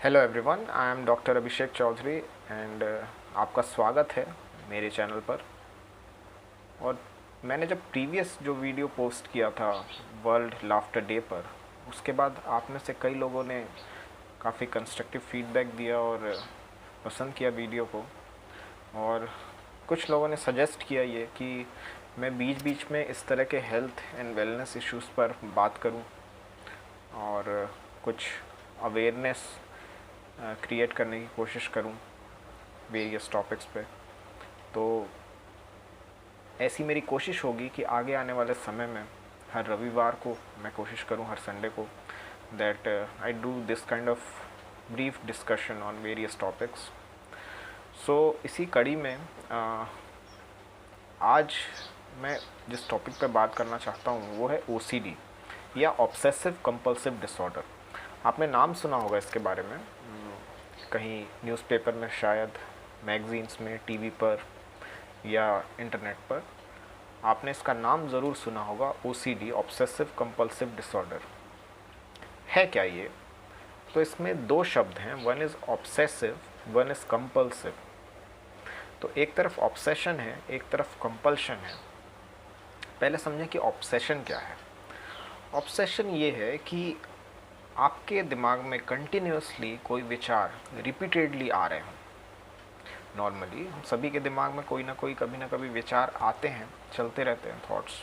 Hello everyone, I am doctor Abhishek Chaudhary and आपका स्वागत है मेरे चैनल पर। और मैंने जब प्रीवियस जो वीडियो पोस्ट किया था वर्ल्ड लाफ्टर डे पर, उसके बाद आप में से कई लोगों ने काफ़ी कंस्ट्रक्टिव फीडबैक दिया और पसंद किया वीडियो को। और कुछ लोगों ने सजेस्ट किया ये कि मैं बीच बीच में इस तरह के हेल्थ एंड वेलनेस इश्यूज़ पर बात करूं और कुछ अवेयरनेस क्रिएट करने की कोशिश करूं वेरियस टॉपिक्स पे। तो ऐसी मेरी कोशिश होगी कि आगे आने वाले समय में हर रविवार को मैं कोशिश करूं, हर संडे को, that I do this kind of brief discussion on various topics. So इसी कड़ी में आज मैं जिस टॉपिक पे बात करना चाहता हूँ वो है OCD या ऑब्सेसिव कंपल्सिव डिसऑर्डर। आपने नाम सुना होगा इसके बारे में, कहीं न्यूज़पेपर में, शायद मैगज़ीन्स में, टीवी पर या इंटरनेट पर आपने इसका नाम ज़रूर सुना होगा। OCD, ऑब्सेसिव कंपल्सिव डिसऑर्डर, है क्या ये? तो इसमें दो शब्द हैं, one is obsessive, one is compulsive. तो एक तरफ ऑब्सेशन है, एक तरफ कंपल्शन है। पहले समझें कि ऑब्सेशन क्या है। ऑब्सेशन ये है कि आपके दिमाग में कंटिन्यूसली कोई विचार रिपीटेडली आ रहे हों। नॉर्मली हम सभी के दिमाग में कोई ना कोई, कभी ना कभी विचार आते हैं, चलते रहते हैं थॉट्स।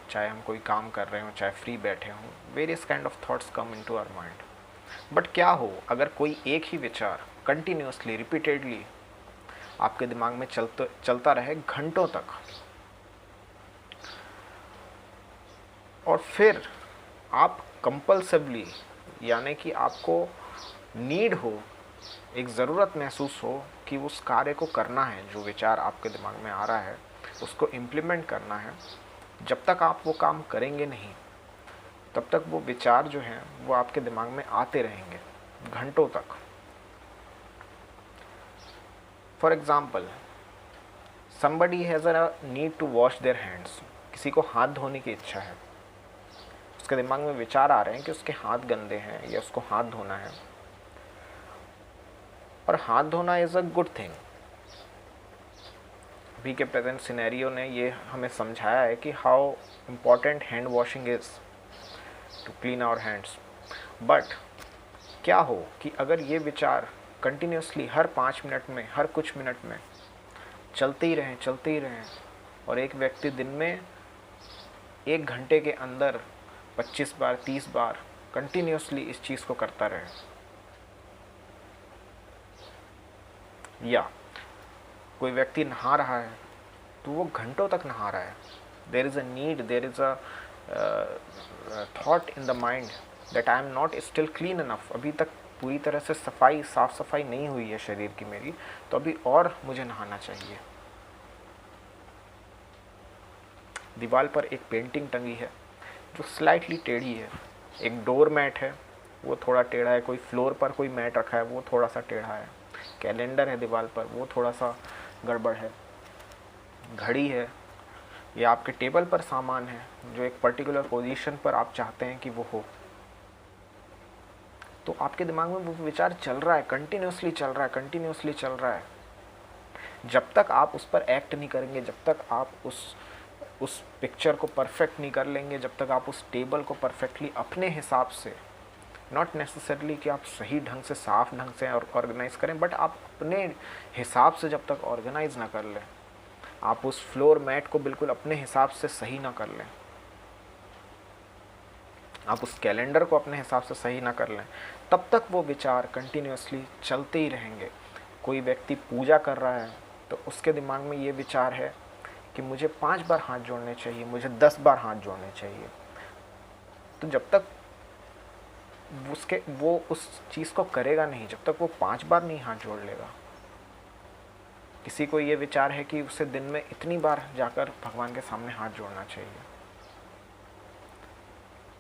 चाहे हम कोई काम कर रहे हों, चाहे फ्री बैठे हों, various kind of thoughts come into our mind. But क्या हो अगर कोई एक ही विचार कंटिन्यूसली, रिपीटेडली आपके दिमाग में चलता रहे घंटों तक, और फिर आप कंपल्सिवली, यानी कि आपको नीड हो, एक ज़रूरत महसूस हो कि उस कार्य को करना है, जो विचार आपके दिमाग में आ रहा है उसको इम्प्लीमेंट करना है। जब तक आप वो काम करेंगे नहीं, तब तक वो विचार जो हैं वो आपके दिमाग में आते रहेंगे घंटों तक। For example, somebody has a need to wash their hands. किसी को हाथ धोने की इच्छा है, उसके दिमाग में विचार आ रहे हैं कि उसके हाथ गंदे हैं या उसको हाथ धोना है। और हाथ धोना इज़ अ गुड थिंग। अभी के प्रेजेंट सिनेरियो ने ये हमें समझाया है कि how important hand washing is to clean our hands. But क्या हो कि अगर ये विचार कंटिन्यूसली हर 5 मिनट में, हर कुछ मिनट में चलते ही रहें, और एक व्यक्ति दिन में 1 घंटे के अंदर 25 बार, 30 बार कंटिन्यूसली इस चीज़ को करता रहे, या कोई व्यक्ति नहा रहा है तो वो घंटों तक नहा रहा है, there is a need, there is a thought in the mind that I am not still clean enough. अभी तक पूरी तरह से साफ़ सफाई नहीं हुई है शरीर की मेरी, तो अभी और मुझे नहाना चाहिए। दीवार पर एक पेंटिंग टंगी है जो स्लाइटली टेढ़ी है, एक डोर मैट है वो थोड़ा टेढ़ा है, कोई फ्लोर पर कोई मैट रखा है वो थोड़ा सा टेढ़ा है, कैलेंडर है दीवार पर वो थोड़ा सा गड़बड़ है, घड़ी है, या आपके टेबल पर सामान है जो एक पर्टिकुलर पोजीशन पर आप चाहते हैं कि वो हो। तो आपके दिमाग में वो विचार चल रहा है, कंटिन्यूसली चल रहा है। जब तक आप उस पर एक्ट नहीं करेंगे, जब तक आप उस पिक्चर को परफेक्ट नहीं कर लेंगे, जब तक आप उस टेबल को परफेक्टली अपने हिसाब से, नॉट नेसेसरली कि आप सही ढंग से, साफ ढंग से ऑर्गेनाइज करें, बट आप अपने हिसाब से जब तक ऑर्गेनाइज ना कर लें, आप उस फ्लोर मैट को बिल्कुल अपने हिसाब से सही ना कर लें, आप उस कैलेंडर को अपने हिसाब से सही ना कर लें, तब तक वो विचार कंटिन्यूसली चलते ही रहेंगे। कोई व्यक्ति पूजा कर रहा है तो उसके दिमाग में ये विचार है कि मुझे 5 बार हाथ जोड़ने चाहिए, मुझे 10 बार हाथ जोड़ने चाहिए। तो जब तक वो उस चीज़ को करेगा नहीं, जब तक वो 5 बार नहीं हाथ जोड़ लेगा। किसी को ये विचार है कि उसे दिन में इतनी बार जाकर भगवान के सामने हाथ जोड़ना चाहिए,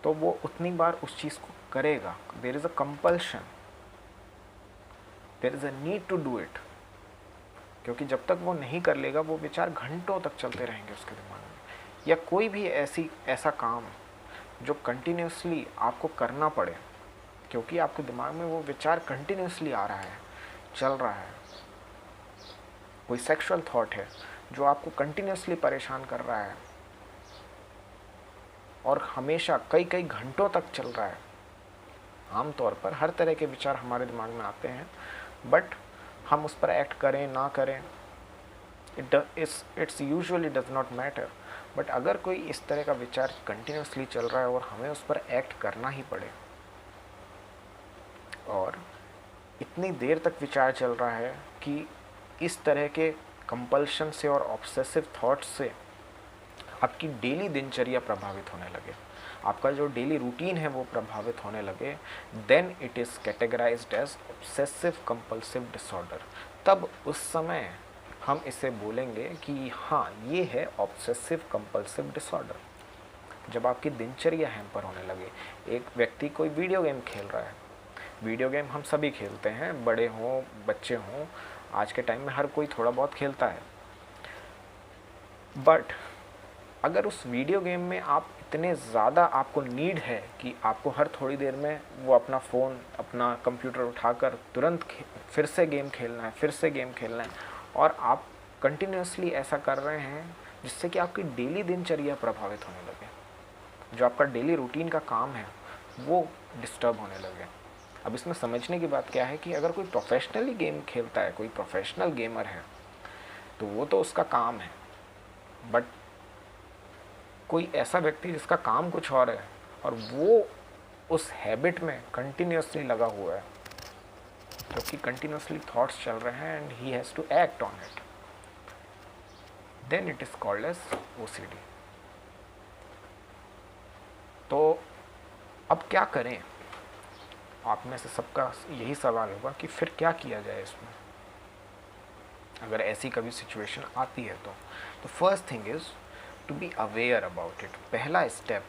तो वो उतनी बार उस चीज़ को करेगा। There is a compulsion, there is a need to do it. क्योंकि जब तक वो नहीं कर लेगा, वो विचार घंटों तक चलते रहेंगे उसके दिमाग में। या कोई भी ऐसा काम जो कंटिन्यूसली आपको करना पड़े, क्योंकि आपके दिमाग में वो विचार कंटिन्यूसली आ रहा है, चल रहा है। कोई सेक्सुअल थॉट है जो आपको कंटिन्यूसली परेशान कर रहा है और हमेशा कई कई घंटों तक चल रहा है। आमतौर पर हर तरह के विचार हमारे दिमाग में आते हैं, बट हम उस पर एक्ट करें ना करें, it's usually does not matter. But अगर कोई इस तरह का विचार कंटिन्यूसली चल रहा है और हमें उस पर एक्ट करना ही पड़े, और इतनी देर तक विचार चल रहा है कि इस तरह के कंपल्शन से और ऑब्सेसिव थॉट्स से आपकी डेली दिनचर्या प्रभावित होने लगे, आपका जो डेली रूटीन है वो प्रभावित होने लगे, then it is categorised as obsessive compulsive disorder. तब उस समय हम इसे बोलेंगे कि हाँ, ये है ऑब्सेसिव कंपल्सिव डिसऑर्डर। जब आपकी दिनचर्या हैम्पर होने लगे, एक व्यक्ति कोई वीडियो गेम खेल रहा है, वीडियो गेम हम सभी खेलते हैं, बड़े हों बच्चे हों, आज के टाइम में हर कोई थोड़ा बहुत खेलता है। बट अगर उस वीडियो गेम में आप इतने ज़्यादा आपको नीड है कि आपको हर थोड़ी देर में वो अपना फ़ोन, अपना कंप्यूटर उठाकर तुरंत फिर से गेम खेलना है, फिर से गेम खेलना है, और आप कंटिन्यूसली ऐसा कर रहे हैं जिससे कि आपकी डेली दिनचर्या प्रभावित होने लगे, जो आपका डेली रूटीन का काम है वो डिस्टर्ब होने लगे। अब इसमें समझने की बात क्या है कि अगर कोई प्रोफेशनली गेम खेलता है, कोई प्रोफेशनल गेमर है, तो वो तो उसका काम है। बट कोई ऐसा व्यक्ति जिसका काम कुछ और है और वो उस हैबिट में कंटिन्यूसली लगा हुआ है, क्योंकि कंटिन्यूसली थॉट्स चल रहे हैं and he has to act on it, then it is called as OCD। तो अब क्या करें? आप में से सबका यही सवाल होगा कि फिर क्या किया जाए इसमें, अगर ऐसी कभी सिचुएशन आती है तो first thing is to be aware about it. पहला स्टेप,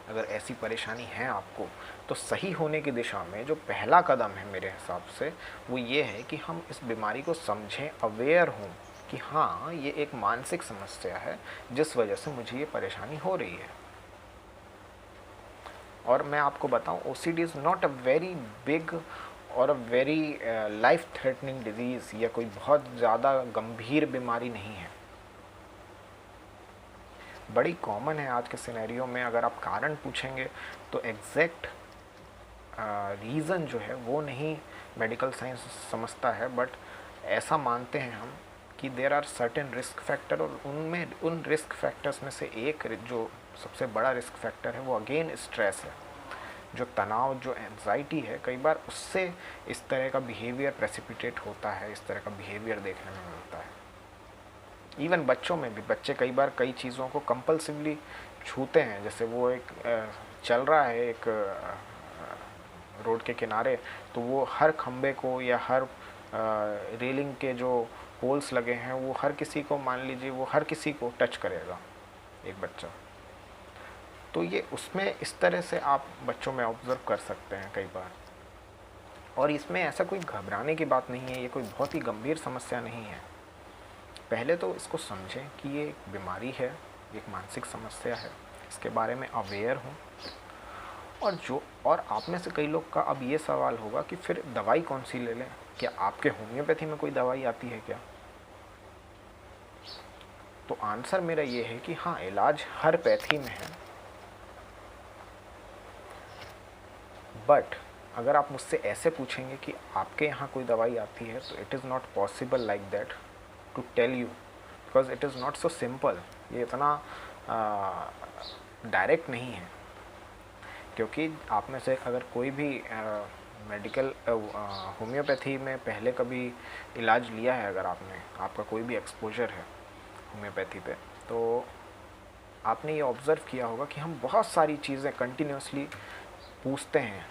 अगर ऐसी परेशानी है आपको, तो सही होने की दिशा में जो पहला कदम है मेरे हिसाब से वो ये है कि हम इस बीमारी को समझें, अवेयर हों कि हाँ, ये एक मानसिक समस्या है जिस वजह से मुझे ये परेशानी हो रही है। और मैं आपको बताऊं, OCD is not a very big or a very life threatening disease, या कोई बहुत ज़्यादा गंभीर बीमारी नहीं है, बड़ी कॉमन है आज के सिनेरियो में। अगर आप कारण पूछेंगे तो एग्जैक्ट रीज़न जो है वो नहीं मेडिकल साइंस समझता है, बट ऐसा मानते हैं हम कि there are certain risk factor, और उन रिस्क फैक्टर्स में से एक जो सबसे बड़ा रिस्क फैक्टर है वो अगेन स्ट्रेस है। जो तनाव, जो एंजाइटी है, कई बार उससे इस तरह का बिहेवियर प्रेसिपिटेट होता है, इस तरह का बिहेवियर देखने में मिलता है। इवन बच्चों में भी, बच्चे कई बार कई चीज़ों को कंपल्सिवली छूते हैं। जैसे वो एक चल रहा है एक रोड के किनारे, तो वो हर खंबे को या हर रेलिंग के जो होल्स लगे हैं वो हर किसी को, मान लीजिए वो हर किसी को टच करेगा एक बच्चा। तो ये उसमें इस तरह से आप बच्चों में ऑब्ज़र्व कर सकते हैं कई बार। और इसमें ऐसा कोई घबराने की बात नहीं है, ये कोई बहुत ही गंभीर समस्या नहीं है। पहले तो इसको समझें कि ये एक बीमारी है, एक मानसिक समस्या है, इसके बारे में अवेयर हों। और आप में से कई लोग का अब ये सवाल होगा कि फिर दवाई कौन सी ले लें? क्या आपके होम्योपैथी में कोई दवाई आती है क्या? तो आंसर मेरा ये है कि हाँ, इलाज हर पैथी में है, बट अगर आप मुझसे ऐसे पूछेंगे कि आपके यहाँ कोई दवाई आती है, तो it is not possible like that to tell you, because it is not so simple. ये इतना डायरेक्ट नहीं है, क्योंकि आप में से अगर कोई भी मेडिकल होम्योपैथी में पहले कभी इलाज लिया है, अगर आपका कोई भी एक्सपोजर है होम्योपैथी पे, तो आपने ये ऑब्ज़र्व किया होगा कि हम बहुत सारी चीज़ें कंटिन्यूसली पूछते हैं।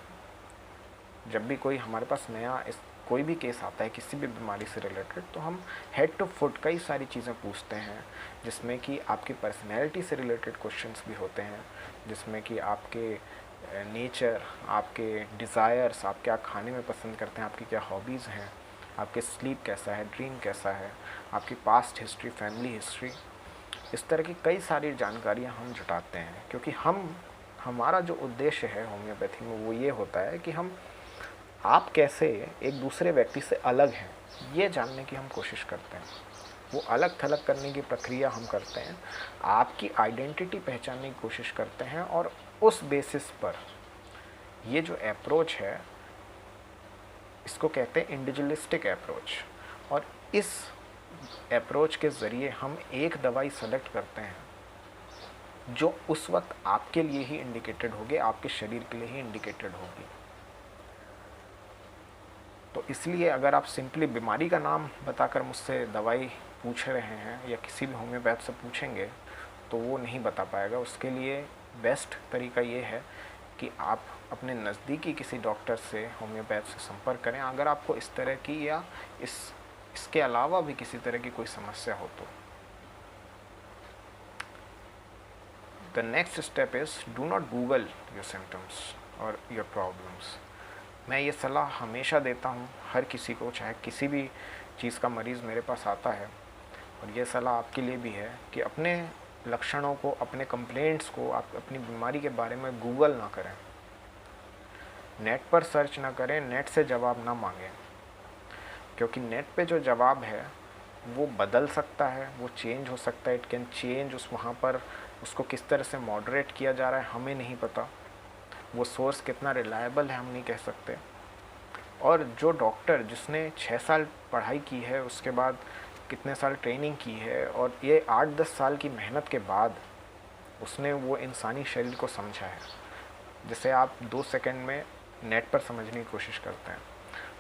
जब भी कोई हमारे पास नया कोई भी केस आता है किसी भी बीमारी से रिलेटेड, तो हम हेड टू फुट कई सारी चीज़ें पूछते हैं, जिसमें कि आपकी पर्सनैलिटी से रिलेटेड क्वेश्चंस भी होते हैं, जिसमें कि आपके नेचर, आपके डिज़ायर्स, आप क्या खाने में पसंद करते हैं, आपकी क्या हॉबीज़ हैं, आपके स्लीप कैसा है, ड्रीम कैसा है, आपकी पास्ट हिस्ट्री, फैमिली हिस्ट्री, इस तरह की कई सारी जानकारियाँ हम जुटाते हैं, क्योंकि हम हमारा जो उद्देश्य है होम्योपैथी में वो ये होता है कि आप कैसे एक दूसरे व्यक्ति से अलग हैं ये जानने की हम कोशिश करते हैं। वो अलग थलग करने की प्रक्रिया हम करते हैं, आपकी आइडेंटिटी पहचानने की कोशिश करते हैं, और उस बेसिस पर ये जो अप्रोच है इसको कहते हैं इंडिविजुअलिस्टिक अप्रोच। और इस अप्रोच के ज़रिए हम एक दवाई सेलेक्ट करते हैं जो उस वक्त आपके लिए ही इंडिकेटेड होगी, आपके शरीर के लिए ही इंडिकेटेड होगी। तो इसलिए अगर आप सिंपली बीमारी का नाम बताकर मुझसे दवाई पूछ रहे हैं या किसी भी होम्योपैथ से पूछेंगे तो वो नहीं बता पाएगा। उसके लिए बेस्ट तरीका ये है कि आप अपने नज़दीकी किसी डॉक्टर से, होम्योपैथ से संपर्क करें अगर आपको इस तरह की या इसके अलावा भी किसी तरह की कोई समस्या हो तो। The next step is do not Google your symptoms और योर प्रॉब्लम्स। मैं ये सलाह हमेशा देता हूँ हर किसी को, चाहे किसी भी चीज़ का मरीज़ मेरे पास आता है, और ये सलाह आपके लिए भी है कि अपने लक्षणों को, अपने कंप्लेंट्स को, आप अपनी बीमारी के बारे में गूगल ना करें, नेट पर सर्च ना करें, नेट से जवाब ना मांगें, क्योंकि नेट पे जो जवाब है वो बदल सकता है, वो चेंज हो सकता है, इट कैन चेंज। वहाँ पर उसको किस तरह से मॉडरेट किया जा रहा है हमें नहीं पता, वो सोर्स कितना रिलायबल है हम नहीं कह सकते। और जो डॉक्टर जिसने 6 साल पढ़ाई की है, उसके बाद कितने साल ट्रेनिंग की है, और ये 8-10 साल की मेहनत के बाद उसने वो इंसानी शरीर को समझा है, जिसे आप 2 सेकंड में नेट पर समझने की कोशिश करते हैं।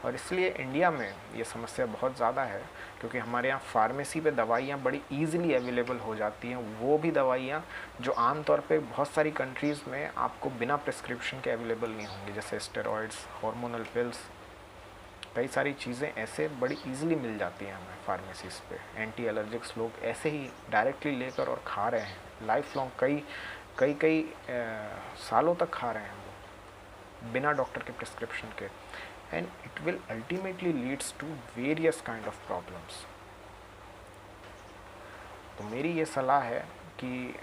और इसलिए इंडिया में ये समस्या बहुत ज़्यादा है, क्योंकि हमारे यहाँ फार्मेसी पे दवाइयाँ बड़ी ईज़िली अवेलेबल हो जाती हैं, वो भी दवाइयाँ जो आमतौर पे बहुत सारी कंट्रीज़ में आपको बिना प्रिस्क्रिप्शन के अवेलेबल नहीं होंगी, जैसे स्टेरॉइड्स, हार्मोनल पिल्स, कई सारी चीज़ें ऐसे बड़ी ईज़िली मिल जाती हैं हमें फार्मेसीज़ पे। एंटी एलर्जिक्स लोग ऐसे ही डायरेक्टली लेकर और खा रहे हैं, लाइफ लॉन्ग कई सालों तक खा रहे हैं वो बिना डॉक्टर के प्रिस्क्रिप्शन के, and it will ultimately leads to various kind of problems. तो मेरी ये सलाह है कि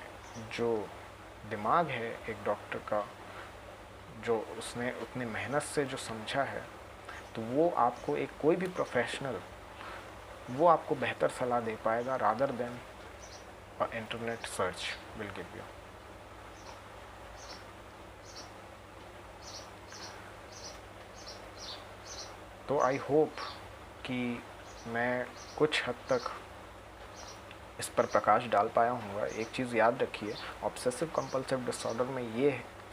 जो दिमाग है एक डॉक्टर का, जो उसने उतनी मेहनत से जो समझा है, तो वो आपको एक कोई भी प्रोफेशनल वो आपको बेहतर सलाह दे पाएगा rather than internet search will give you. तो आई होप कि मैं कुछ हद तक इस पर प्रकाश डाल पाया हूँगा। एक चीज़ याद रखिए, ऑब्सेसिव कंपल्सिव डिसऑर्डर में ये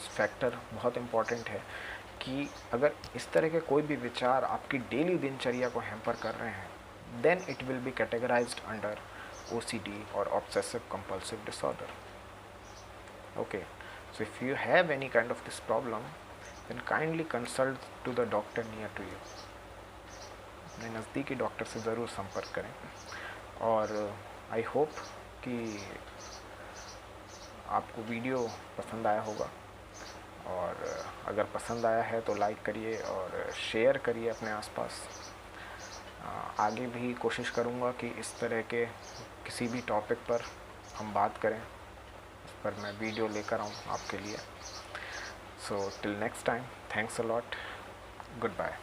फैक्टर बहुत इम्पॉर्टेंट है कि अगर इस तरह के कोई भी विचार आपकी डेली दिनचर्या को हैम्पर कर रहे हैं, then it will be categorised under OCD और obsessive compulsive disorder. Okay, so if you have any kind of this problem, then kindly consult to the doctor near to you. अपने नज़दीकी doctor से ज़रूर संपर्क करें। और आई होप कि आपको वीडियो पसंद आया होगा, और अगर पसंद आया है तो लाइक करिए और शेयर करिए अपने आसपास। आगे भी कोशिश करूँगा कि इस तरह के किसी भी टॉपिक पर हम बात करें, उस पर मैं वीडियो लेकर आऊँ आपके लिए। So till next time, thanks a lot, good bye.